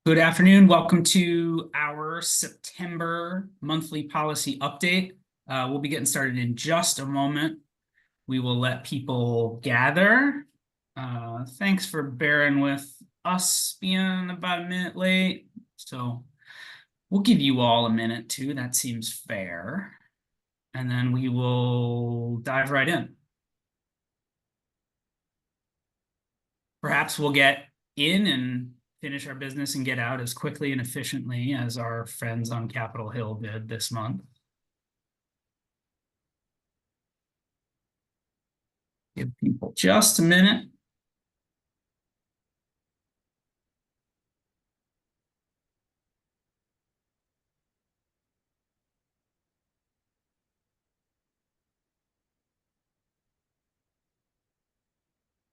Good afternoon. Welcome to our September monthly policy update. We'll be getting started in just a moment. We will let people gather. Thanks for bearing with us being about a minute late. So we'll give you all a minute too. That seems fair. And then we will dive right in. Perhaps we'll get in and finish our business and get out as quickly and efficiently as our friends on Capitol Hill did this month. Give people just a minute.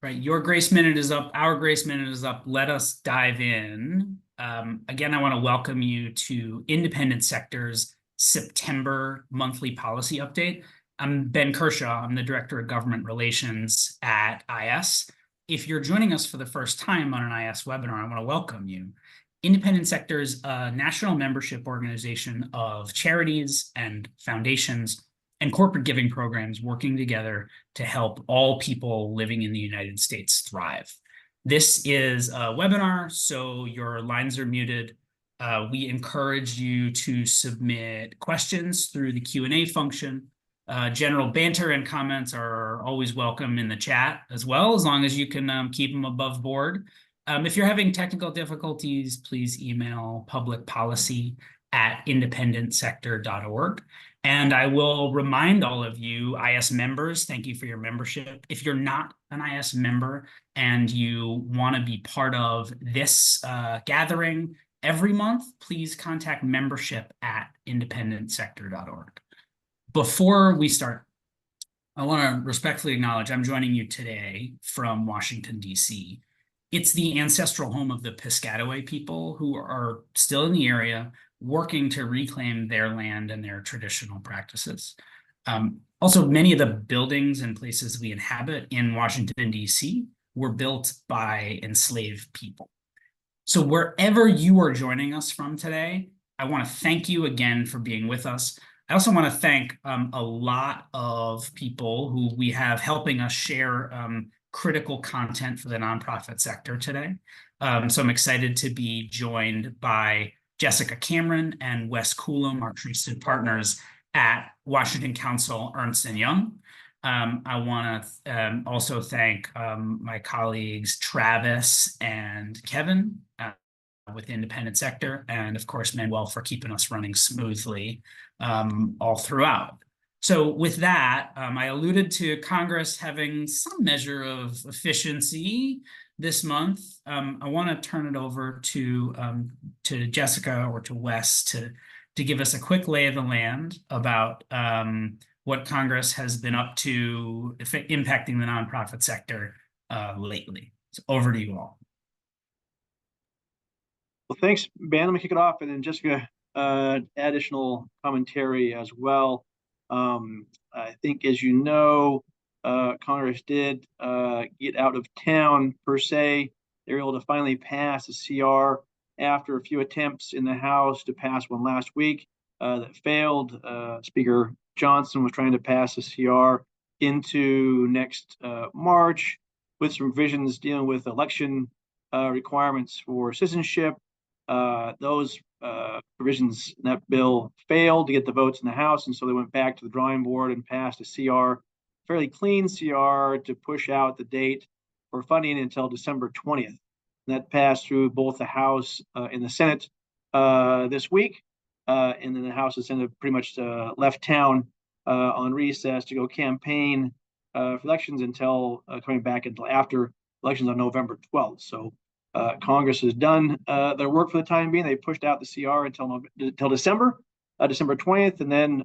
Right, your grace minute is up, our grace minute is up. Let us dive in. Again, I want to welcome you to Independent Sector's September monthly policy update. I'm Ben Kershaw. I'm the Director of Government Relations at IS. If you're joining us for the first time on an IS webinar, I want to welcome you. Independent Sector is a national membership organization of charities and foundations and corporate giving programs working together to help all people living in the United States thrive. This is a webinar, so your lines are muted. We encourage you to submit questions through the Q&A function. General banter and comments are always welcome in the chat as well, as long as you can keep them above board. If you're having technical difficulties, please email publicpolicy@independentsector.org. And I will remind all of you IS members, thank you for your membership. If you're not an IS member and you want to be part of this gathering every month, please contact membership@independentsector.org. Before we start, I want to respectfully acknowledge I'm joining you today from Washington, D.C. It's the ancestral home of the Piscataway people who are still in the area, working to reclaim their land and their traditional practices. Also, many of the buildings and places we inhabit in Washington, D.C. were built by enslaved people. So wherever you are joining us from today, I want to thank you again for being with us. I also want to thank a lot of people who we have helping us share critical content for the nonprofit sector today. So I'm excited to be joined by Jessica Cameron and Wes Coulomb, our trusted partners at Washington Council Ernst & Young. I want to also thank my colleagues Travis and Kevin with the Independent Sector, and of course Manuel for keeping us running smoothly all throughout. So with that, I alluded to Congress having some measure of efficiency this month. I want to turn it over to Jessica or to Wes to give us a quick lay of the land about what Congress has been up to impacting the nonprofit sector lately. So over to you all. Well, thanks, Ben. Let me kick it off, and then Jessica, additional commentary as well. I think, as you know, Congress did get out of town, per se. They were able to finally pass a CR after a few attempts in the House to pass one last week that failed. Speaker Johnson was trying to pass a CR into next March with some provisions dealing with election requirements for citizenship. Those provisions in that bill failed to get the votes in the House, and so they went back to the drawing board and passed a CR, fairly clean CR, to push out the date for funding until December 20th. And that passed through both the House and the Senate this week, and then the House and Senate pretty much left town on recess to go campaign for elections until coming back until after elections on November 12th. So Congress has done their work for the time being. They pushed out the CR until December 20th, and then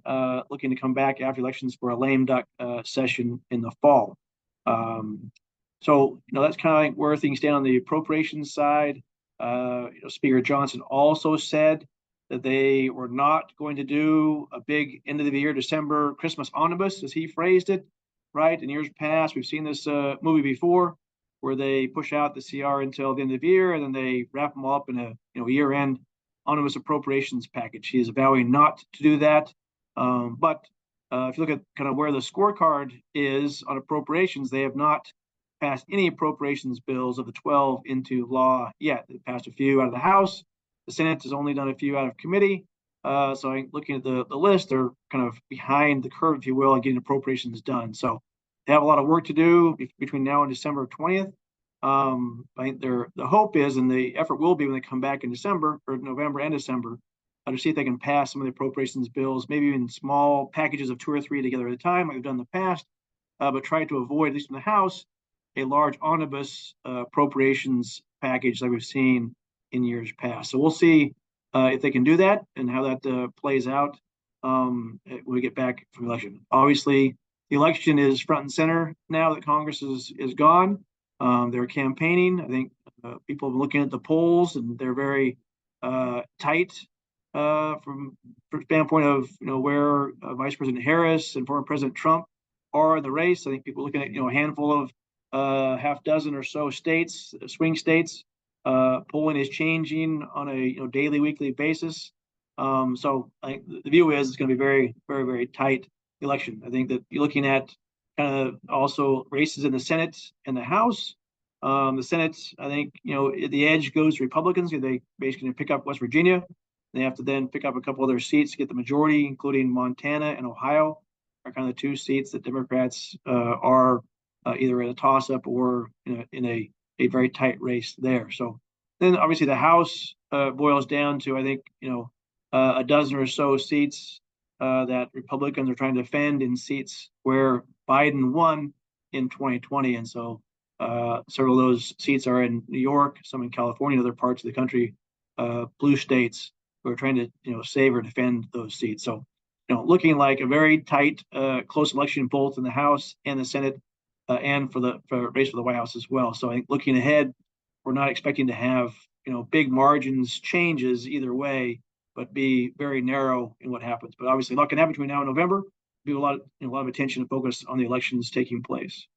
looking to come back after elections for a lame duck session in the fall. So that's kind of like where things stand on the appropriations side. Speaker Johnson also said that they were not going to do a big end of the year December Christmas omnibus, as he phrased it. Right, in years past, we've seen this movie before, where they push out the CR until the end of the year, and then they wrap them all up in a year-end omnibus appropriations package. He is vowing not to do that. But if you look at kind of where the scorecard is on appropriations, they have not passed any appropriations bills of the 12 into law yet. They passed a few out of the House. The Senate has only done a few out of committee. So looking at the list, they're kind of behind the curve, if you will, on getting appropriations done. So they have a lot of work to do between now and December 20th. I think the hope is, and the effort will be when they come back in December or November and December, to see if they can pass some of the appropriations bills, maybe in small packages of 2 or 3 together at a time, like they've done in the past, but try to avoid, at least in the House, a large omnibus appropriations package like we've seen in years past. So we'll see if they can do that and how that plays out when we get back from the election. Obviously, the election is front and center now that Congress is gone. They're campaigning. I think people have been looking at the polls, and they're very tight from standpoint of where Vice President Harris and former President Trump are in the race. I think people are looking at a handful of half dozen or so states, swing states. Polling is changing on a daily, weekly basis. So I think the view is it's going to be very, very, very tight election. I think that you're looking at kind of also races in the Senate and the House. The Senate, I think, the edge goes to Republicans. They basically pick up West Virginia. They have to then pick up a couple other seats to get the majority, including Montana and Ohio, are kind of the 2 seats that Democrats are either in a toss-up or in a very tight race there. So then obviously the House boils down to, I think, a dozen or so seats that Republicans are trying to defend in seats where Biden won in 2020. And so several of those seats are in New York, some in California, and other parts of the country, blue states who are trying to, save or defend those seats. So, looking like a very tight, close election, both in the House and the Senate, and for race for the White House as well. So I think looking ahead, we're not expecting to have, big margins changes either way, but be very narrow in what happens. But obviously, a lot can happen between now and November. Be a lot of attention and focus on the elections taking place.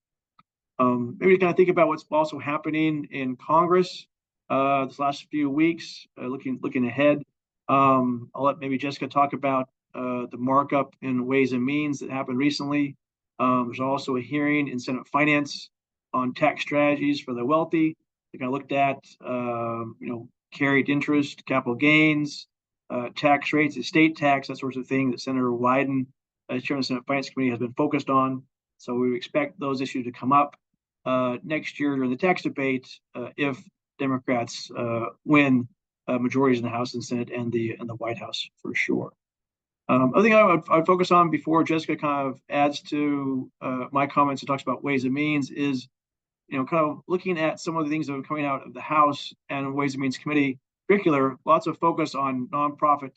Maybe kind of think about what's also happening in Congress this last few weeks. Looking ahead, I'll let maybe Jessica talk about the markup in Ways and Means that happened recently. There's also a hearing in Senate Finance on tax strategies for the wealthy. They kind of looked at carried interest, capital gains, tax rates, estate tax, that sort of thing that Senator Wyden, as chairman of the Senate Finance Committee, has been focused on. So we expect those issues to come up next year during the tax debate if Democrats win majorities in the House and Senate and the White House for sure. I think I'd focus on before Jessica kind of adds to my comments and talks about Ways and Means is, kind of looking at some of the things that are coming out of the House and Ways and Means Committee, in particular, lots of focus on nonprofit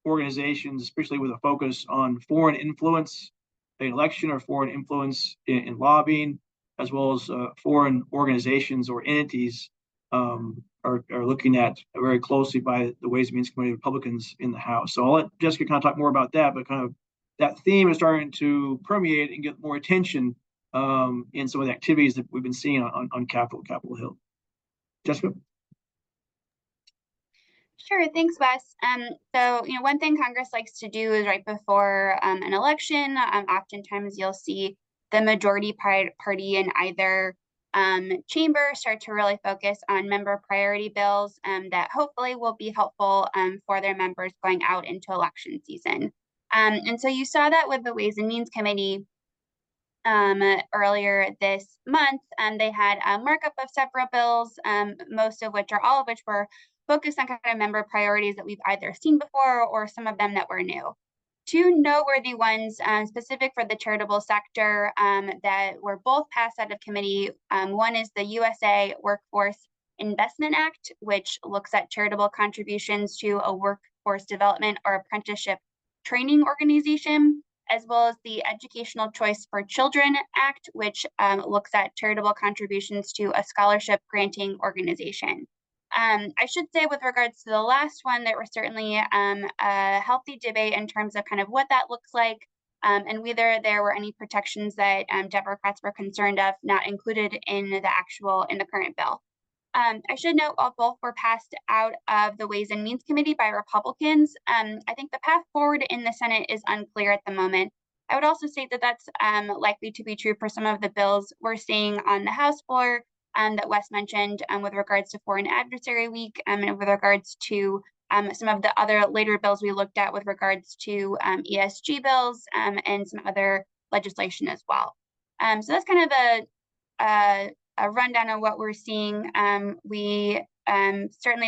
organizations, especially with a focus on foreign influence in election or foreign influence in lobbying, as well as foreign organizations or entities are looking at very closely by the Ways and Means Committee Republicans in the House. So I'll let Jessica kind of talk more about that, but kind of that theme is starting to permeate and get more attention in some of the activities that we've been seeing on Capitol Hill. Jessica? Sure, thanks, Wes. So, one thing Congress likes to do is right before an election, oftentimes you'll see the majority party in either chamber start to really focus on member priority bills that hopefully will be helpful for their members going out into election season. And so you saw that with the Ways and Means Committee earlier this month. They had a markup of several bills, most of which or all of which were focused on kind of member priorities that we've either seen before or some of them that were new. 2 noteworthy ones specific for the charitable sector that were both passed out of committee. One is the USA Workforce Investment Act, which looks at charitable contributions to a workforce development or apprenticeship training organization, as well as the Educational Choice for Children Act, which looks at charitable contributions to a scholarship granting organization. I should say with regards to the last one, there was certainly a healthy debate in terms of kind of what that looks like and whether there were any protections that Democrats were concerned of not included in the current bill. I should note both were passed out of the Ways and Means Committee by Republicans. I think the path forward in the Senate is unclear at the moment. I would also say that that's likely to be true for some of the bills we're seeing on the House floor that Wes mentioned with regards to Foreign Adversary Week and with regards to some of the other later bills we looked at with regards to ESG bills and some other legislation as well. So that's kind of a rundown of what we're seeing. Certainly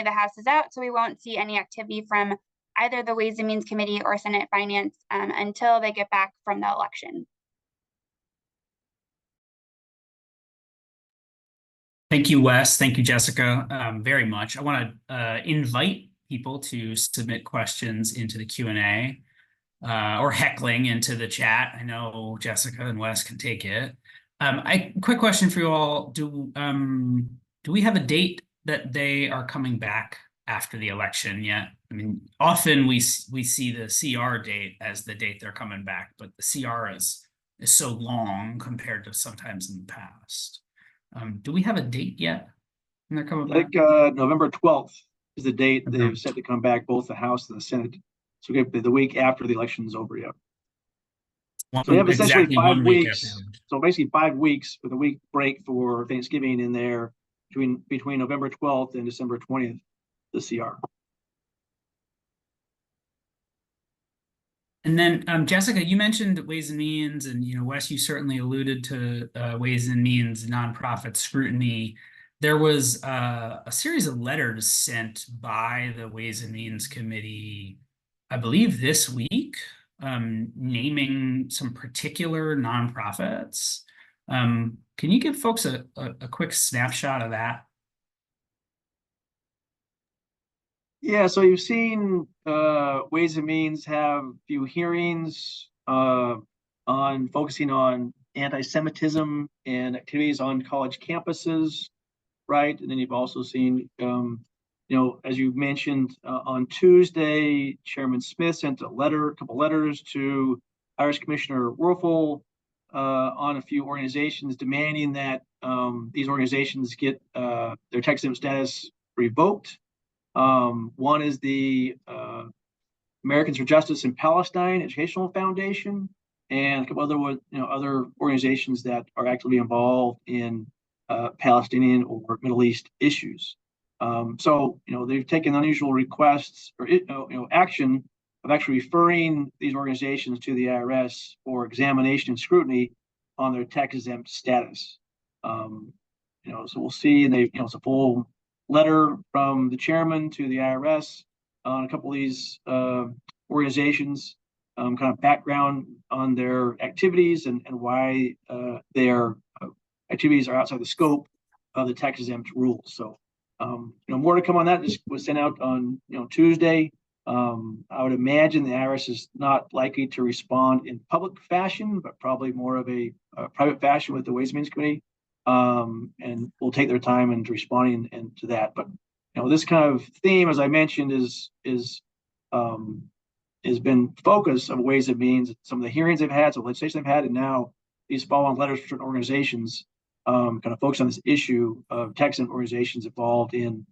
the House is out, so we won't see any activity from either the Ways and Means Committee or Senate Finance until they get back from the election. Thank you, Wes. Thank you, Jessica, very much. I want to invite people to submit questions into the Q&A or heckling into the chat. I know Jessica and Wes can take it. Quick question for you all. Do we have a date that they are coming back after the election yet? I mean, often we see the CR date as the date they're coming back, but the CR is so long compared to sometimes in the past. Do we have a date yet when they're coming back? November 12th is the date they've set to come back, both the House and the Senate. So the week after the election is over, yeah. So we have essentially 5 weeks. So basically 5 weeks with a week break for Thanksgiving in there between November 12th and December 20th, the CR. And then Jessica, you mentioned Ways and Means, and Wes, you certainly alluded to Ways and Means nonprofit scrutiny. There was a series of letters sent by the Ways and Means Committee, I believe this week, naming some particular nonprofits. Can you give folks a quick snapshot of that? Yeah, so you've seen Ways and Means have a few hearings on focusing on anti-Semitism and activities on college campuses, right? And then you've also seen, as you mentioned, on Tuesday, Chairman Smith sent a couple letters to Irish Commissioner Werfel on a few organizations demanding that these organizations get their tax exempt status revoked. One is the Americans for Justice in Palestine Educational Foundation, and a couple other organizations that are actively involved in Palestinian or Middle East issues. So they've taken unusual requests or action of actually referring these organizations to the IRS for examination and scrutiny on their tax exempt status. So we'll see, and it's a full letter from the chairman to the IRS on a couple of these organizations, kind of background on their activities and why their activities are outside the scope of the tax exempt rules. So, more to come on that. This was sent out on Tuesday. I would imagine the IRS is not likely to respond in public fashion, but probably more of a private fashion with the Ways and Means Committee. And will take their time into responding and to that. But this kind of theme, as I mentioned, has been focus of Ways and Means. Some of the hearings they've had, some legislation they've had, and now these follow-on letters from certain organizations kind of focus on this issue of tax exempt organizations involved in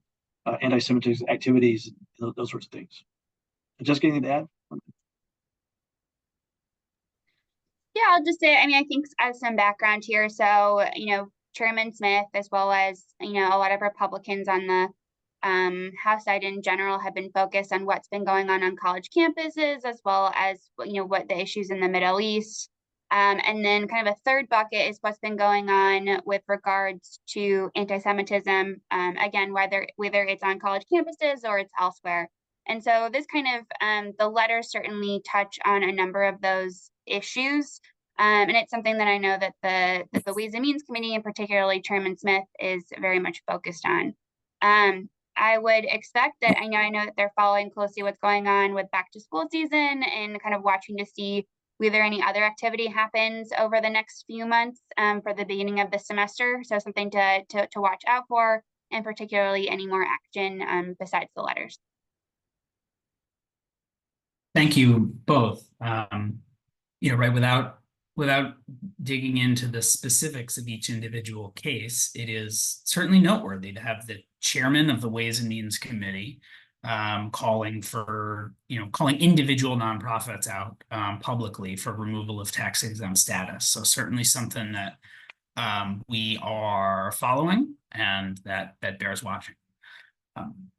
anti-Semitic activities, those sorts of things. Just getting to add. Yeah, I'll just say, I think as some background here, so, Chairman Smith, as well as, a lot of Republicans on the House side in general have been focused on what's been going on college campuses, as well as, what the issues in the Middle East. And then kind of a third bucket is what's been going on with regards to anti-Semitism, again, whether it's on college campuses or it's elsewhere. And so this kind of, the letters certainly touch on a number of those issues. And it's something that I know that the Ways and Means Committee, and particularly Chairman Smith, is very much focused on. I would expect that I know that they're following closely what's going on with back to school season and kind of watching to see whether any other activity happens over the next few months for the beginning of the semester. So something to watch out for, and particularly any more action besides the letters. Thank you both. right, without digging into the specifics of each individual case, it is certainly noteworthy to have the chairman of the Ways and Means Committee calling individual nonprofits out publicly for removal of tax exempt status. So certainly something that we are following and that bears watching.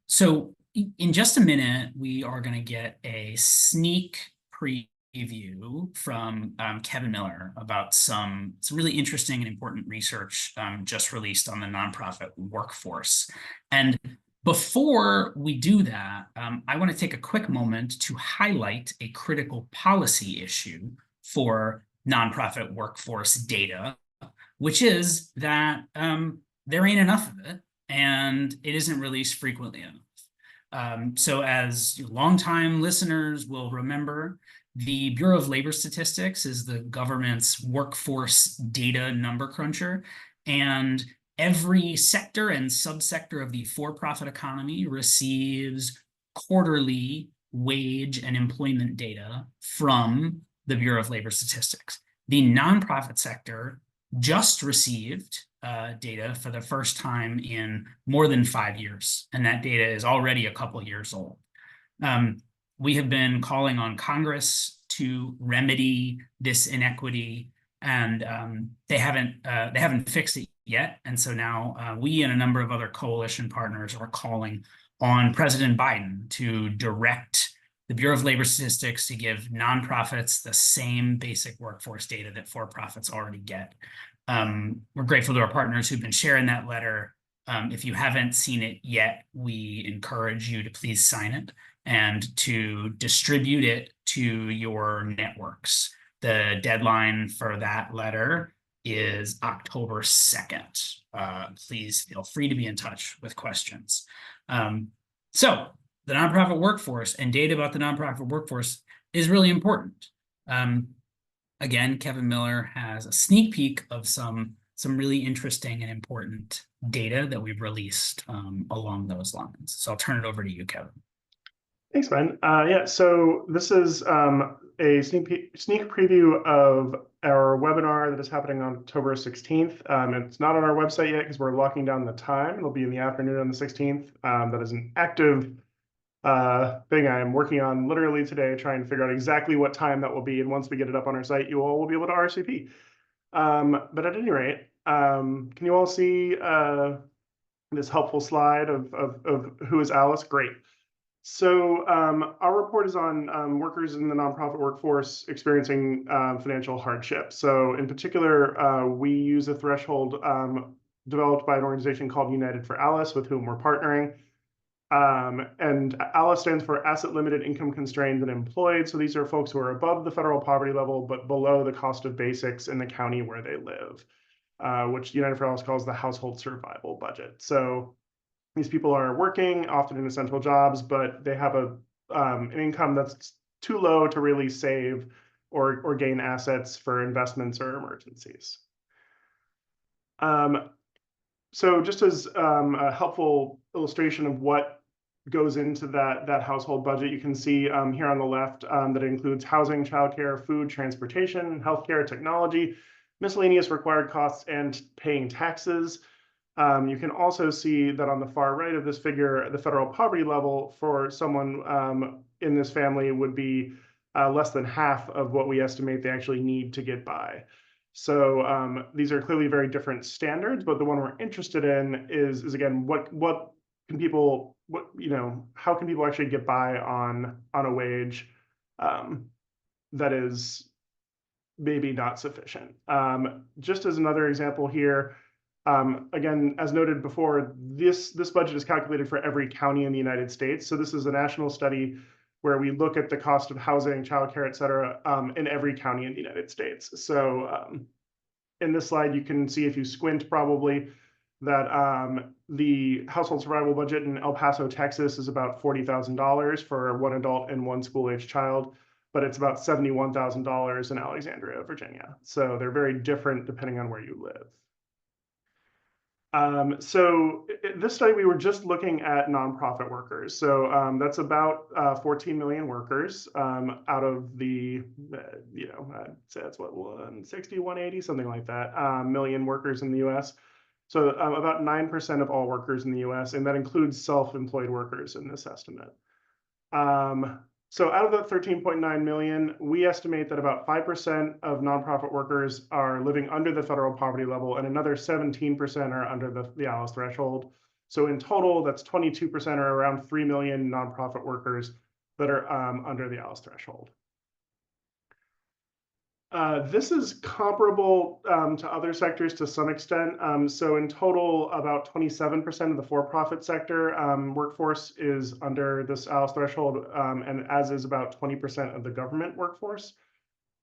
So in just a minute, we are going to get a sneak preview from Kevin Miller about some really interesting and important research just released on the nonprofit workforce. And before we do that, I want to take a quick moment to highlight a critical policy issue for nonprofit workforce data, which is that there ain't enough of it and it isn't released frequently enough. So as longtime listeners will remember, the Bureau of Labor Statistics is the government's workforce data number cruncher, and every sector and subsector of the for-profit economy receives quarterly wage and employment data from the Bureau of Labor Statistics. The nonprofit sector just received data for the first time in more than 5 years, and that data is already a couple years old. We have been calling on Congress to remedy this inequity, and they haven't fixed it yet. And so now we and a number of other coalition partners are calling on President Biden to direct the Bureau of Labor Statistics to give nonprofits the same basic workforce data that for-profits already get. We're grateful to our partners who've been sharing that letter. If you haven't seen it yet, we encourage you to please sign it and to distribute it to your networks. The deadline for that letter is October 2nd. Please feel free to be in touch with questions. So the nonprofit workforce and data about the nonprofit workforce is really important. Again, Kevin Miller has a sneak peek of some really interesting and important data that we've released along those lines. So I'll turn it over to you, Kevin. Thanks, Ben. Yeah, so this is a sneak preview of our webinar that is happening on October 16th. It's not on our website yet because we're locking down the time. It'll be in the afternoon on the 16th. That is an active thing I am working on literally today, trying to figure out exactly what time that will be. And once we get it up on our site, you all will be able to RSVP. But at any rate, can you all see this helpful slide of who is Alice? Great. So our report is on workers in the nonprofit workforce experiencing financial hardship. So in particular, we use a threshold developed by an organization called United for Alice, with whom we're partnering. And ALICE stands for Asset Limited, Income Constrained, and Employed. So these are folks who are above the federal poverty level, but below the cost of basics in the county where they live, which United for Alice calls the household survival budget. So these people are working, often in essential jobs, but they have an income that's too low to really save or gain assets for investments or emergencies. So just as a helpful illustration of what goes into that household budget, you can see here on the left that includes housing, childcare, food, transportation, healthcare, technology, miscellaneous required costs, and paying taxes. You can also see that on the far right of this figure, the federal poverty level for someone in this family would be less than half of what we estimate they actually need to get by. So these are clearly very different standards, but the one we're interested in is again, what can people, how can people actually get by on a wage that is maybe not sufficient? Just as another example here, again, as noted before, this budget is calculated for every county in the United States. So this is a national study where we look at the cost of housing, childcare, et cetera, in every county in the United States. So in this slide, you can see, if you squint probably, that the household survival budget in El Paso, Texas is about $40,000 for one adult and one school-aged child, but it's about $71,000 in Alexandria, Virginia. So they're very different depending on where you live. So this study, we were just looking at nonprofit workers. So that's about 14 million workers out of the, I'd say that's what, 160, 180, something like that, million workers in the US. So about 9% of all workers in the US, and that includes self-employed workers in this estimate. So out of the 13.9 million, we estimate that about 5% of nonprofit workers are living under the federal poverty level, and another 17% are under the ALICE threshold. So in total, that's 22% or around 3 million nonprofit workers that are under the ALICE threshold. This is comparable to other sectors to some extent. So in total, about 27% of the for-profit sector workforce is under this ALICE threshold, and as is about 20% of the government workforce.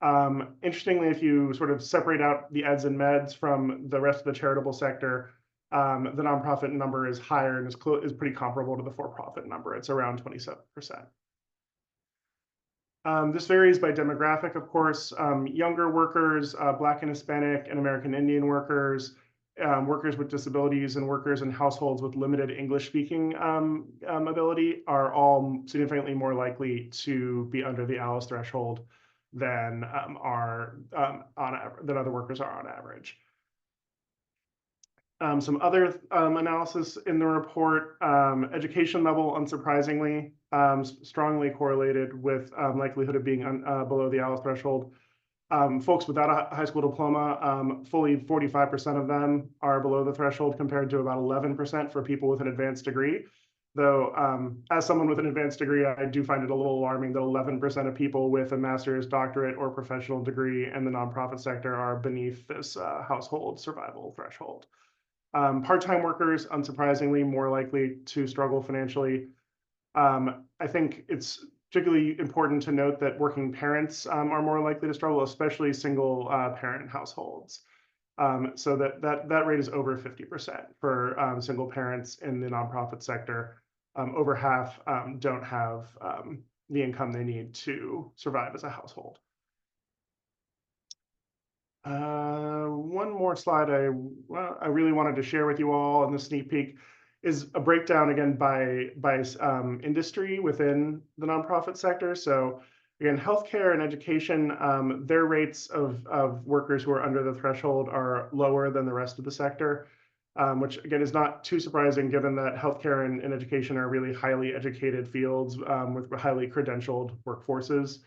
Interestingly, if you sort of separate out the eds and meds from the rest of the charitable sector, the nonprofit number is higher and is pretty comparable to the for-profit number. It's around 27%. This varies by demographic, of course. Younger workers, Black and Hispanic and American Indian workers, workers with disabilities, and workers in households with limited English speaking ability are all significantly more likely to be under the ALICE threshold than than other workers are on average. Some other analysis in the report, education level, unsurprisingly, strongly correlated with likelihood of being below the ALICE threshold. Folks without a high school diploma, fully 45% of them are below the threshold compared to about 11% for people with an advanced degree. Though, as someone with an advanced degree, I do find it a little alarming that 11% of people with a master's, doctorate, or professional degree in the nonprofit sector are beneath this household survival threshold. Part-time workers, unsurprisingly, more likely to struggle financially. I think it's particularly important to note that working parents are more likely to struggle, especially single parent households. So that rate is over 50% for single parents in the nonprofit sector. Over half don't have the income they need to survive as a household. One more slide I really wanted to share with you all in the sneak peek is a breakdown again by industry within the nonprofit sector. So again, healthcare and education, their rates of workers who are under the threshold are lower than the rest of the sector, which again is not too surprising given that healthcare and education are really highly educated fields with highly credentialed workforces.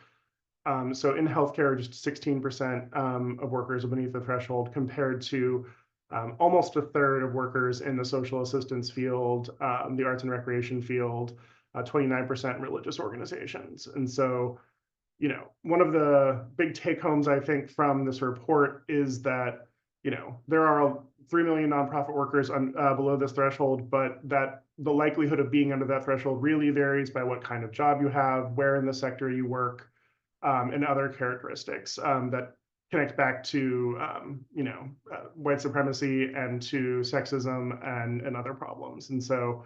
So in healthcare, just 16% of workers are beneath the threshold compared to almost a third of workers in the social assistance field, the arts and recreation field, 29% religious organizations. And so, one of the big take homes, I think, from this report is that, there are 3 million nonprofit workers below this threshold, but that the likelihood of being under that threshold really varies by what kind of job you have, where in the sector you work, and other characteristics that connect back to white supremacy and to sexism and other problems. And so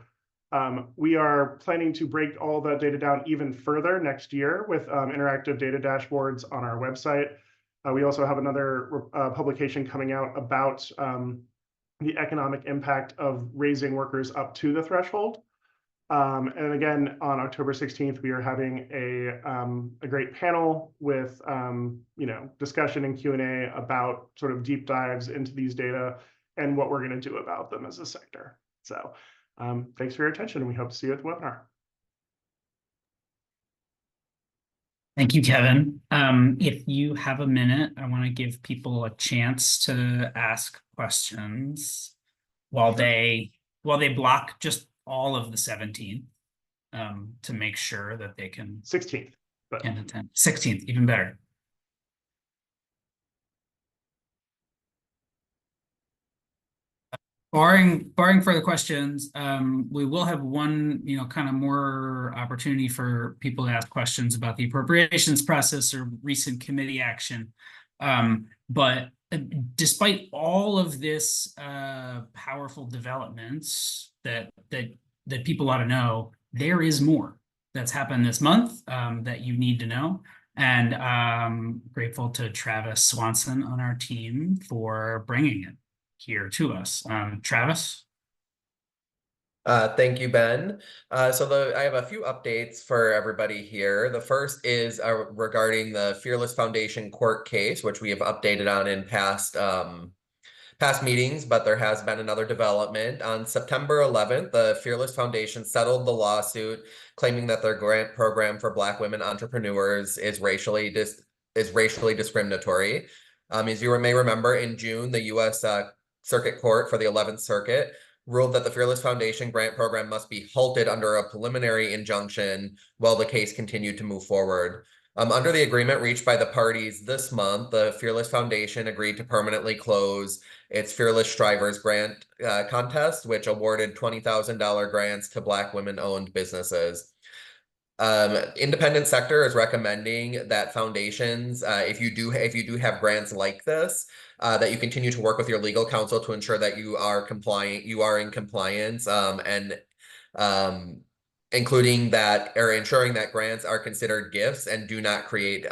we are planning to break all that data down even further next year with interactive data dashboards on our website. We also have another publication coming out about the economic impact of raising workers up to the threshold. And again, on October 16th, we are having a great panel with discussion and Q&A about sort of deep dives into these data and what we're going to do about them as a sector. So thanks for your attention, and we hope to see you at the webinar. Thank you, Kevin. If you have a minute, I want to give people a chance to ask questions while they block just all of the 17th to make sure that they can 16th, but can attend. 16th, even better. Barring further questions, we will have one, kind of more opportunity for people to ask questions about the appropriations process or recent committee action. But despite all of this powerful developments that people ought to know, there is more that's happened this month that you need to know. And grateful to Travis Swanson on our team for bringing it. here to us. Travis? Thank you, Ben. I have a few updates for everybody here. The first is regarding the Fearless Foundation court case, which we have updated on in past meetings, but there has been another development. On September 11th, the Fearless Foundation settled the lawsuit, claiming that their grant program for Black women entrepreneurs is racially discriminatory. As you may remember, in June, the U.S. Circuit Court for the 11th Circuit ruled that the Fearless Foundation grant program must be halted under a preliminary injunction while the case continued to move forward. Under the agreement reached by the parties this month, the Fearless Foundation agreed to permanently close its Fearless Strivers grant contest, which awarded $20,000 grants to Black women-owned businesses. Independent sector is recommending that foundations, if you do have grants like this, that you continue to work with your legal counsel to ensure that you are in compliance, and including that or ensuring that grants are considered gifts and do not create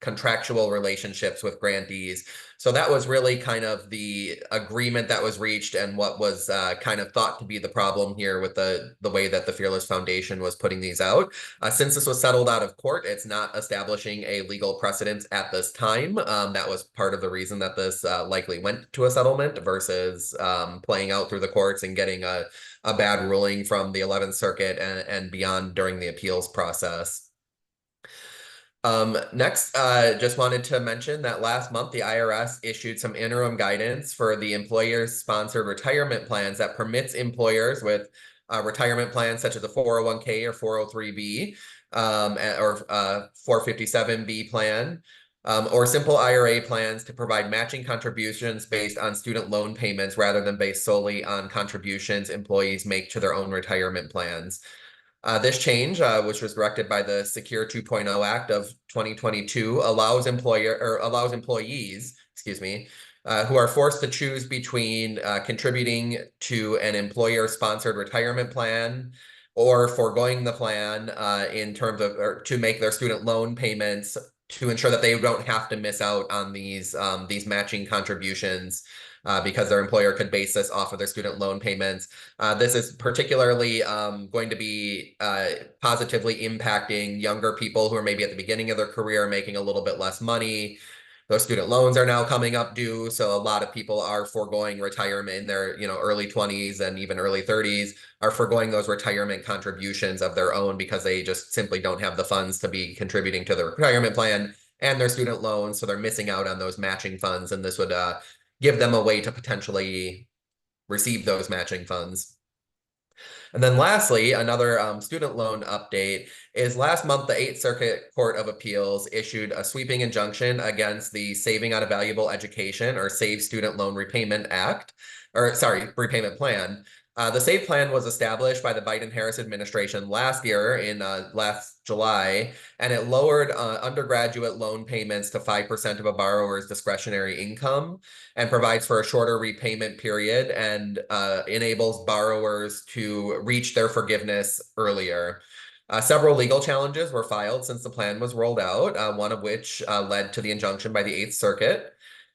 contractual relationships with grantees. So that was really kind of the agreement that was reached and what was kind of thought to be the problem here with the way that the Fearless Foundation was putting these out. Since this was settled out of court, it's not establishing a legal precedent at this time. That was part of the reason that this likely went to a settlement versus playing out through the courts and getting a bad ruling from the 11th Circuit and beyond during the appeals process. Next, just wanted to mention that last month, the IRS issued some interim guidance for the employer-sponsored retirement plans that permits employers with retirement plans such as a 401k or 403b or 457b plan, or simple IRA plans to provide matching contributions based on student loan payments rather than based solely on contributions employees make to their own retirement plans. This change, which was directed by the Secure 2.0 Act of 2022, allows employees, who are forced to choose between contributing to an employer-sponsored retirement plan or foregoing the plan in terms of or to make their student loan payments to ensure that they don't have to miss out on these matching contributions. Because their employer could base this off of their student loan payments. This is particularly going to be positively impacting younger people who are maybe at the beginning of their career making a little bit less money. Those student loans are now coming up due, so a lot of people are foregoing retirement in their early 20s and even early 30s are foregoing those retirement contributions of their own because they just simply don't have the funds to be contributing to their retirement plan and their student loans, so they're missing out on those matching funds, and this would give them a way to potentially receive those matching funds. And then lastly, another student loan update is last month, the 8th Circuit Court of Appeals issued a sweeping injunction against the Saving on a Valuable Education or SAVE Student Loan Repayment Repayment Plan. The SAVE plan was established by the Biden-Harris administration last year in last July, and it lowered undergraduate loan payments to 5% of a borrower's discretionary income and provides for a shorter repayment period and enables borrowers to reach their forgiveness earlier. Several legal challenges were filed since the plan was rolled out, one of which led to the injunction by the 8th Circuit.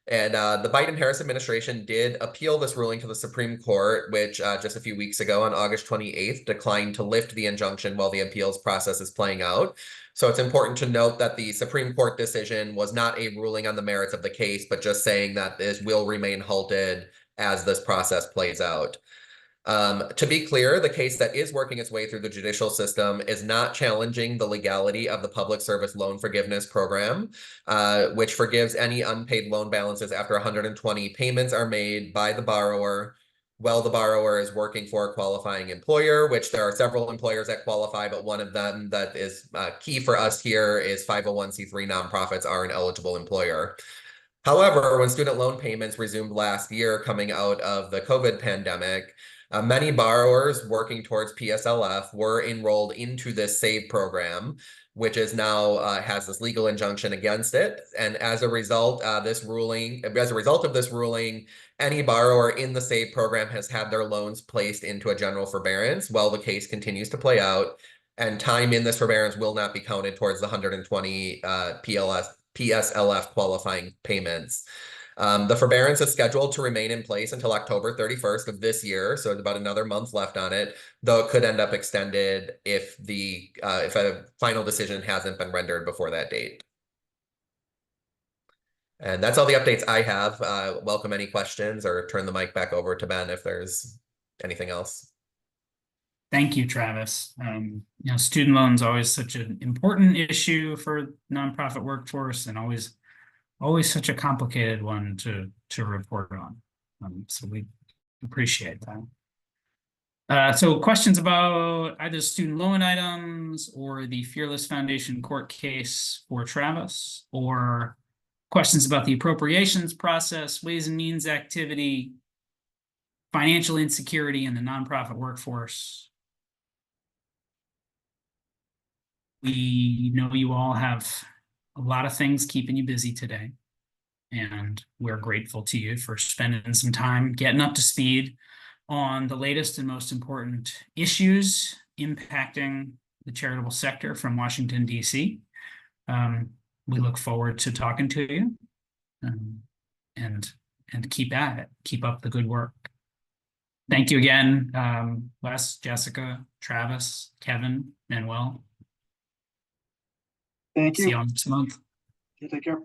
And the Biden-Harris administration did appeal this ruling to the Supreme Court, which just a few weeks ago on August 28th declined to lift the injunction while the appeals process is playing out. So it's important to note that the Supreme Court decision was not a ruling on the merits of the case, but just saying that this will remain halted as this process plays out. To be clear, the case that is working its way through the judicial system is not challenging the legality of the Public Service Loan Forgiveness Program, which forgives any unpaid loan balances after 120 payments are made by the borrower while the borrower is working for a qualifying employer, which there are several employers that qualify, but one of them that is key for us here is 501c3 nonprofits are an eligible employer. However, when student loan payments resumed last year coming out of the COVID pandemic, many borrowers working towards PSLF were enrolled into this SAVE program, which is now has this legal injunction against it. And as a result of this ruling, any borrower in the SAVE program has had their loans placed into a general forbearance while the case continues to play out. And time in this forbearance will not be counted towards the 120 PSLF qualifying payments. The forbearance is scheduled to remain in place until October 31st of this year, so it's about another month left on it, though it could end up extended if if a final decision hasn't been rendered before that date. And that's all the updates I have. Welcome any questions, or turn the mic back over to Ben if there's anything else. Thank you, Travis. Student loans always such an important issue for nonprofit workforce, and always such a complicated one to report on. So we appreciate that. So questions about either student loan items or the Fearless Foundation court case for Travis, or questions about the appropriations process, Ways and Means activity, financial insecurity in the nonprofit workforce. We know you all have a lot of things keeping you busy today, and we're grateful to you for spending some time getting up to speed on the latest and most important issues impacting the charitable sector from Washington, D.C. We look forward to talking to you, and keep at it. Keep up the good work. Thank you again, Wes, Jessica, Travis, Kevin, Manuel. Thank See you you. all next month. Take care.